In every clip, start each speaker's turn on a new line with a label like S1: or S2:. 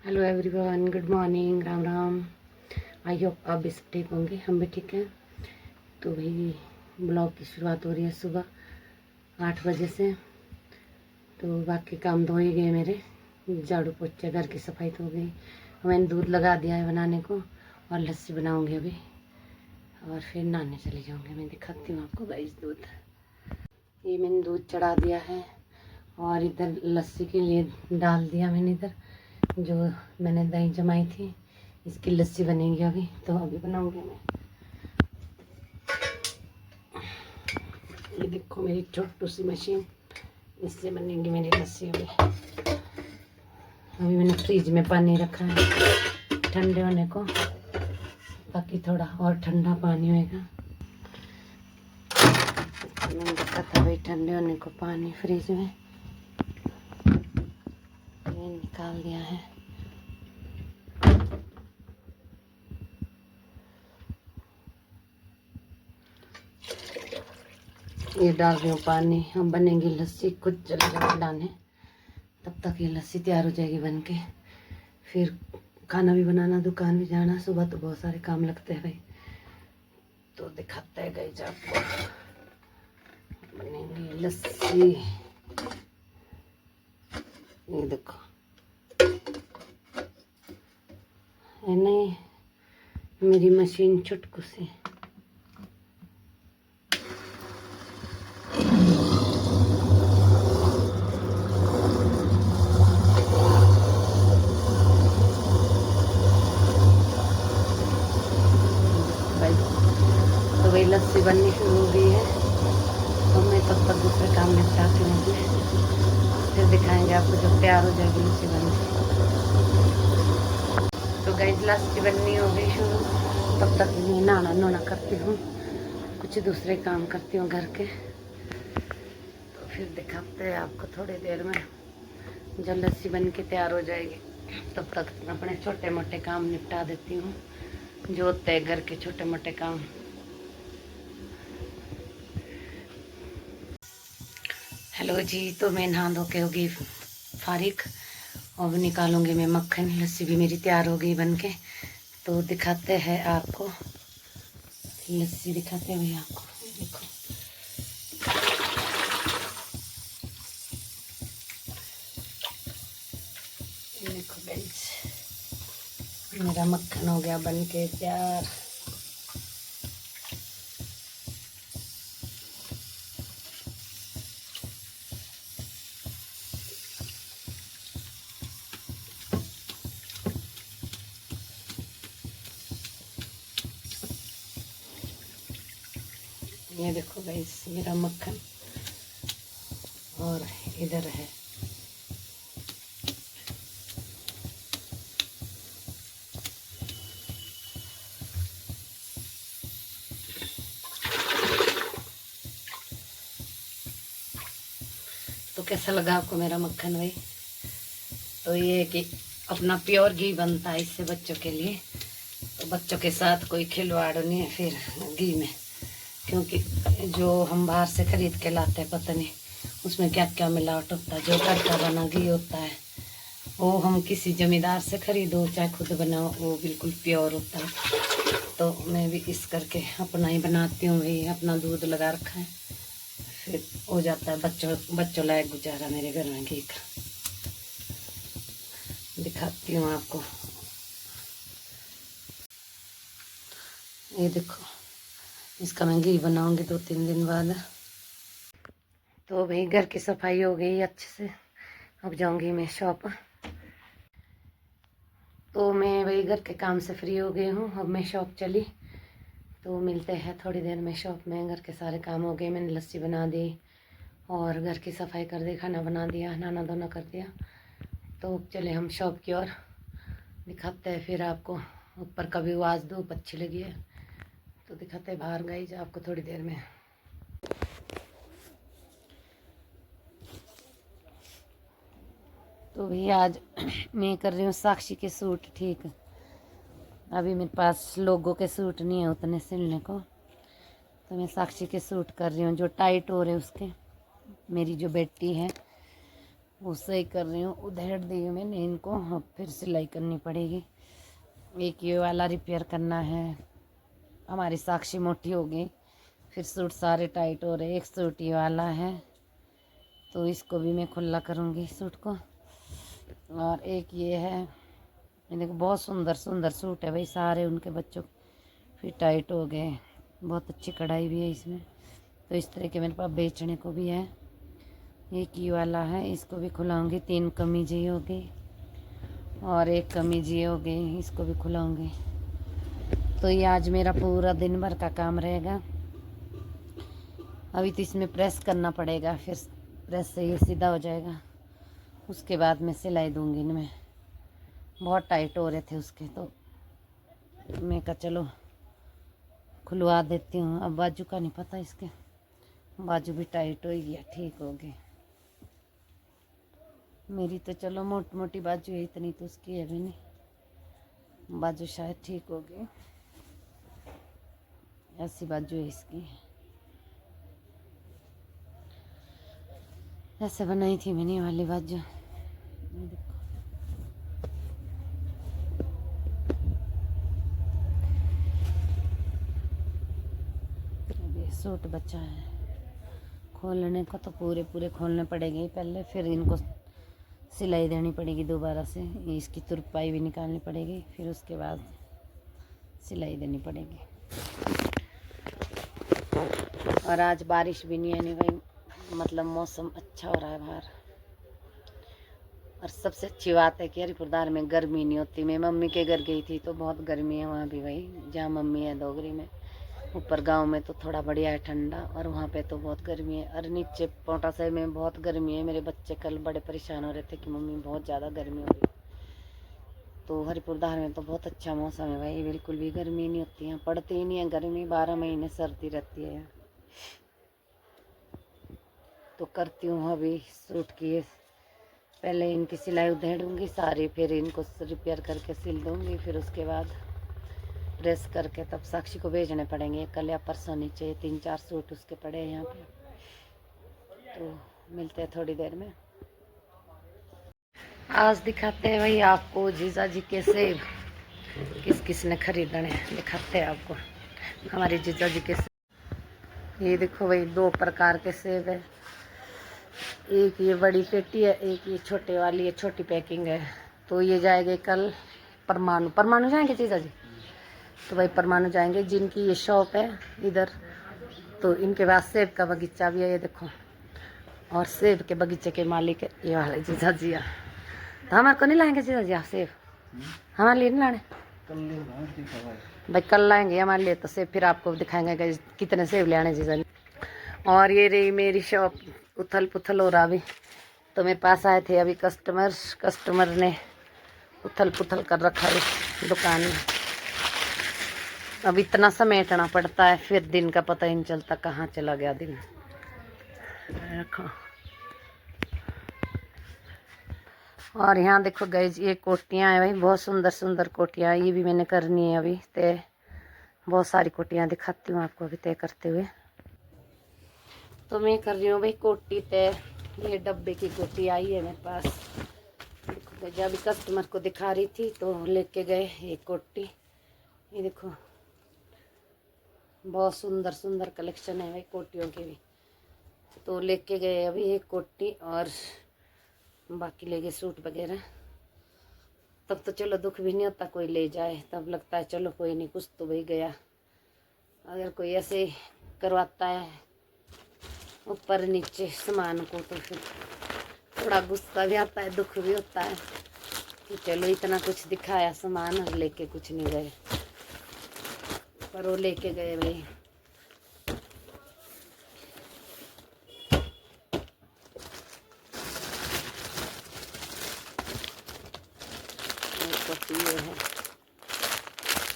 S1: Hello everyone, good morning, Ram Ram. I hope आप भी सब ठीक होंगे, हम भी ठीक हैं। तो भाई ब्लॉग की शुरुआत हो रही है सुबह 8 बजे से। तो बाकी काम तो हो ही गए मेरे, झाड़ू पोछा घर की सफाई तो हो गई। मैंने दूध लगा दिया है बनाने को और लस्सी बनाऊंगी अभी, और फिर नहाने चले जाऊंगी। मैं दिखाती हूँ आपको गाइस दूध। ये मैंने दूध चढ़ा दिया है और इधर लस्सी के लिए डाल दिया मैंने। इधर जो मैंने दही जमाई थी, इसकी लस्सी बनेगी अभी, तो अभी बनाऊंगी मैं। ये देखो मेरी छोटू सी मशीन, इससे बनेगी मेरी लस्सी अभी। अभी मैंने फ्रिज में पानी रखा है ठंडे होने को, ताकि थोड़ा और ठंडा पानी होएगा। मैंने रखा था भाई ठंडे होने को पानी फ्रिज में, ये निकाल दिया है। ये डाल रही हूँ पानी, हम बनेंगी लस्सी। कुछ चलेगा बनाने, तब तक ये लस्सी तैयार हो जाएगी बन के। फिर खाना भी बनाना, दुकान भी जाना, सुबह तो बहुत सारे काम लगते हैं भाई। तो दिखाते हैं गाइस आपको, बनेंगी लस्सी। ये देखो है नहीं मेरी मशीन चुटकू सी। तो वही लस्सी बननी शुरू हो गई है, तो मैं तब तक दूसरे काम निपटाती रहूँगी, फिर दिखाएंगे आपको जब तैयार हो जाएगी लस्सी बन के। तो गाइस लस्सी बननी हो गई शुरू, तब तक मैं नहाना नोना करती हूँ, कुछ दूसरे काम करती हूँ घर के। तो फिर दिखाते हैं आपको थोड़ी देर में, जब लस्सी बन के तैयार हो जाएगी, तब तक अपने छोटे मोटे काम निपटा देती हूँ, जो होते हैं घर के छोटे मोटे काम। हेलो जी, तो मैं नहा धो के होगी फारिग, और निकालूंगी मैं मक्खन। लस्सी भी मेरी तैयार हो गई बन के। तो दिखाते हैं आपको लस्सी, दिखाते हैं आपको। देखो देखो गाइस, मेरा मक्खन हो गया बन के तैयार। ये देखो गाइस मेरा मक्खन, और इधर है तो कैसा लगा आपको मेरा मक्खन भाई? तो ये है कि अपना प्योर घी बनता है इससे बच्चों के लिए, तो बच्चों के साथ कोई खिलवाड़ नहीं है फिर घी में, क्योंकि जो हम बाहर से खरीद के लाते हैं पता नहीं उसमें क्या क्या मिलावट होता है। जो घर का बना घी होता है वो हम किसी जमींदार से खरीदो चाहे खुद बनाओ, वो बिल्कुल प्योर होता है। तो मैं भी इस करके अपना ही बनाती हूँ भाई, अपना दूध लगा रखा है, फिर हो जाता है बच्चों लायक गुजारा मेरे घर में घी का। दिखाती हूँ आपको, ये देखो इसका मैं घी बनाऊंगी 2-3 दिन बाद। तो भाई घर की सफाई हो गई अच्छे से, अब जाऊंगी मैं शॉप। तो मैं वही घर के काम से फ्री हो गई हूँ, अब मैं शॉप चली। तो मिलते हैं थोड़ी देर में शॉप में। घर के सारे काम हो गए, मैंने लस्सी बना दी और घर की सफाई कर दी, खाना बना दिया, नहाना धोना कर दिया। तो चले हम शॉप की ओर, दिखाते हैं फिर आपको। ऊपर का भी आज धूप अच्छी लगी है, तो दिखाते हैं बाहर गाइस आपको थोड़ी देर में। तो भैया आज मैं कर रही हूँ साक्षी के सूट ठीक। अभी मेरे पास लोगों के सूट नहीं है उतने सिलने को, तो मैं साक्षी के सूट कर रही हूँ जो टाइट हो रहे उसके। मेरी जो बेटी है वो सही कर रही हूँ, उधेड़ दी हूँ मैंने इनको। अब फिर सिलाई करनी पड़ेगी। एक ये वाला रिपेयर करना है। हमारी साक्षी मोटी हो गई, फिर सूट सारे टाइट हो रहे। एक सूट ये वाला है तो इसको भी मैं खुला करूँगी सूट को। और एक ये है, ये देखो बहुत सुंदर सुंदर सूट है भाई, सारे उनके बच्चों फिर टाइट हो गए। बहुत अच्छी कढ़ाई भी है इसमें। तो इस तरह के मेरे पास बेचने को भी है। एक ये वाला है, इसको भी खुलाऊंगी। 3 कमीज ही हो गई और 1 कमीज ये हो गई, इसको भी खुलाऊंगी। तो ये आज मेरा पूरा दिन भर का काम रहेगा। अभी तो इसमें प्रेस करना पड़ेगा, फिर प्रेस से ये सीधा हो जाएगा। उसके बाद मैं सिलाई दूंगी इनमें। बहुत टाइट हो रहे थे उसके, तो मैं कहा चलो खुलवा देती हूँ। अब बाजू का नहीं पता, इसके बाजू भी टाइट हो गया, ठीक हो गए। मेरी तो चलो मोटी मोटी बाजू है, इतनी तो उसकी है भी नहीं। बाजू शायद ठीक हो गई। ऐसी बाजू है इसकी, ऐसे बनाई थी मैंने वाली बाजू। ये सूट बचा है खोलने को, तो पूरे पूरे खोलने पड़ेंगे पहले, फिर इनको सिलाई देनी पड़ेगी दोबारा से। इसकी तुरपाई भी निकालनी पड़ेगी, फिर उसके बाद सिलाई देनी पड़ेगी। और आज बारिश भी नहीं है नहीं भाई, मतलब मौसम अच्छा हो रहा है बाहर। और सबसे अच्छी बात है कि हरिपुरदार में गर्मी नहीं होती। मैं मम्मी के घर गई थी तो बहुत गर्मी है वहाँ भी भाई, जहाँ मम्मी है डोगरी में। ऊपर गांव में तो थोड़ा बढ़िया है ठंडा, और वहाँ पे तो बहुत गर्मी है। और नीचे पोंटा साहिब में बहुत गर्मी है। मेरे बच्चे कल बड़े परेशान हो रहे थे कि मम्मी बहुत ज़्यादा गर्मी हो रही। तो हरिपुरदार में तो बहुत अच्छा मौसम है भाई, बिल्कुल भी गर्मी नहीं होती है, पड़ती ही नहीं है गर्मी। 12 महीने सर्दी रहती है। तो करती हूँ अभी सूट की, पहले इनकी सिलाई उधेड़ूँगी सारी, फिर इनको रिपेयर करके सिल दूँगी। फिर उसके बाद प्रेस करके तब साक्षी को भेजने पड़ेंगे। कल या परसों नीचे 3-4 सूट उसके पड़े हैं यहाँ पे। तो मिलते हैं थोड़ी देर में। आज दिखाते हैं भाई आपको जीजा जी के सेब, किस किस ने खरीदने दिखाते हैं आपको हमारे जीजा जी के सेब। ये देखो भाई 2 प्रकार के सेब है। एक ये बड़ी पेटी है, एक ये छोटे वाली है, छोटी पैकिंग है। तो ये जाएंगे कल परमाणु। परमाणु जाएंगे जीजा जी, तो भाई परमाणु जाएंगे। जिनकी ये शॉप है इधर, तो इनके पास सेब का बगीचा भी है, ये देखो। और सेब के बगीचे के मालिक ये वाले जीजा जी। तो हमारे को नहीं लाएंगे जीजा जी आप सेब? हमारे लिए नहीं लाने भाई, कल लाएंगे हमारे लिए तो सेब। फिर आपको दिखाएंगे कि कितने सेब ले आने जीजा जी। और ये रही मेरी शॉप, उथल पुथल हो रहा अभी। तो मेरे पास आए थे अभी कस्टमर ने उथल पुथल कर रखा है इस दुकान में। अब इतना समेटना पड़ता है, फिर दिन का पता ही नहीं चलता कहाँ चला गया दिन। रखो। और यहाँ देखो गाइज, ये कोटियाँ हैं भाई, बहुत सुंदर सुंदर कोटियाँ। ये भी मैंने करनी है अभी तय। बहुत सारी कोटियाँ दिखाती हूँ आपको अभी तय करते हुए। तो मैं कर रही हूँ भाई कोटी तय। ये डब्बे की कोटी आई है मेरे पास। देखो जब अभी कस्टमर को दिखा रही थी तो लेके गए ये कोटी। ये देखो बहुत सुंदर सुंदर कलेक्शन है भाई कोटियों के भी। तो लेके गए अभी एक कोटी, और बाकी ले गए सूट वगैरह। तब तो चलो दुख भी नहीं होता कोई ले जाए, तब लगता है चलो कोई नहीं, कुछ तो भाई गया। अगर कोई ऐसे करवाता है ऊपर नीचे सामान को, तो फिर थोड़ा गुस्सा भी आता है, दुख भी होता है कि चलो इतना कुछ दिखाया सामान और लेके कुछ नहीं गए। पर वो लेके गए भाई। ये है,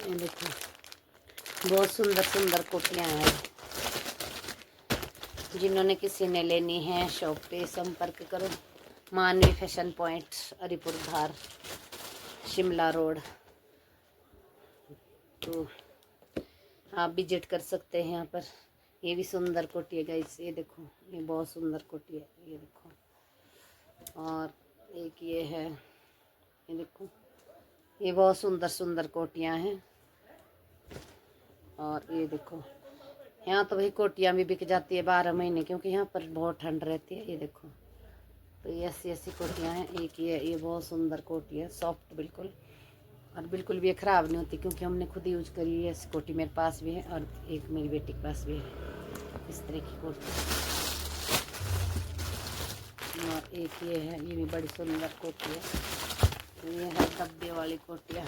S1: ये देखो बहुत सुंदर सुंदर कोटियाँ हैं। जिन्होंने किसी ने लेनी है शॉप पे संपर्क करो। मानवी fashion point, Haripur Dhar, Shimla road. तो आप विजिट कर सकते हैं यहाँ पर। ये भी सुंदर कोटी है गाइस, ये देखो ये बहुत सुंदर कोटी है, ये देखो और एक ये है, ये देखो, ये बहुत सुंदर सुंदर कोटियाँ हैं। और ये देखो, यहाँ तो भाई कोटियाँ भी बिक जाती है 12 महीने, क्योंकि यहाँ पर बहुत ठंड रहती है। ये देखो, तो ये ऐसी ऐसी कोटियाँ हैं। एक ये बहुत सुंदर कोटी है, सॉफ्ट बिल्कुल, और बिल्कुल भी ये ख़राब नहीं होती, क्योंकि हमने खुद यूज करी है। ऐसी कोटी मेरे पास भी है और एक मेरी बेटी के पास भी है इस तरह की कोटी। और एक ये है, ये भी बड़ी सुंदर कोटी है। ये है डब्बे वाली कोटियाँ।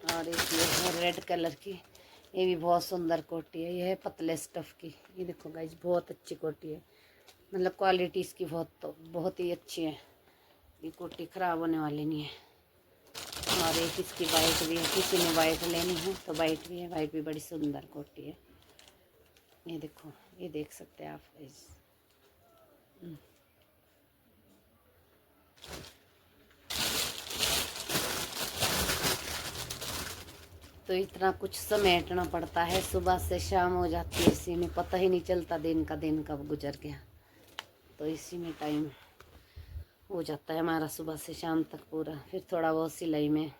S1: और एक ये है रेड कलर की, ये भी बहुत सुंदर कोटी है। ये है पतले स्टफ़ की। ये देखो गाइज, बहुत अच्छी कोटी है, मतलब क्वालिटी इसकी बहुत ही अच्छी है। ये कोटी ख़राब होने वाली नहीं है। और एक इसकी वाइट भी है, किसी ने वाइट लेनी है तो वाइट भी है। वाइट भी बड़ी सुंदर कोटी है। ये देखो, ये देख सकते हैं आप इस। तो इतना कुछ समेटना पड़ता है, सुबह से शाम हो जाती है इसी में, पता ही नहीं चलता दिन कब गुजर गया। तो इसी में टाइम हो जाता है हमारा सुबह से शाम तक पूरा। फिर थोड़ा बहुत सिलाई में।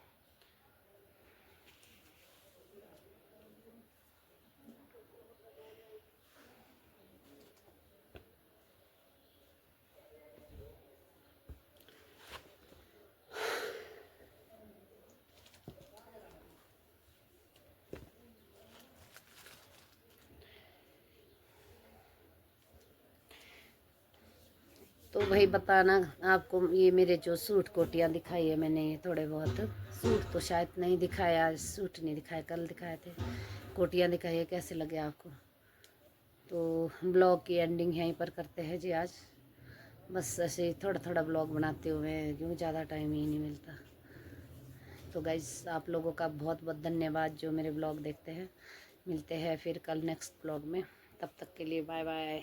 S1: तो भाई बताना आपको, ये मेरे जो सूट कोटियाँ दिखाई है मैंने, ये थोड़े बहुत सूट तो शायद नहीं दिखाया आज, सूट नहीं दिखाए, कल दिखाए थे। कोटियाँ दिखाई है, कैसे लगे आपको। तो ब्लॉग की एंडिंग यहीं पर करते हैं जी आज। बस ऐसे ही थोड़ा थोड़ा ब्लॉग बनाते हुए, क्योंकि ज़्यादा टाइम ही नहीं मिलता। तो गाइज, आप लोगों का बहुत बहुत धन्यवाद जो मेरे ब्लॉग देखते हैं। मिलते हैं फिर कल नेक्स्ट ब्लॉग में, तब तक के लिए बाय बाय।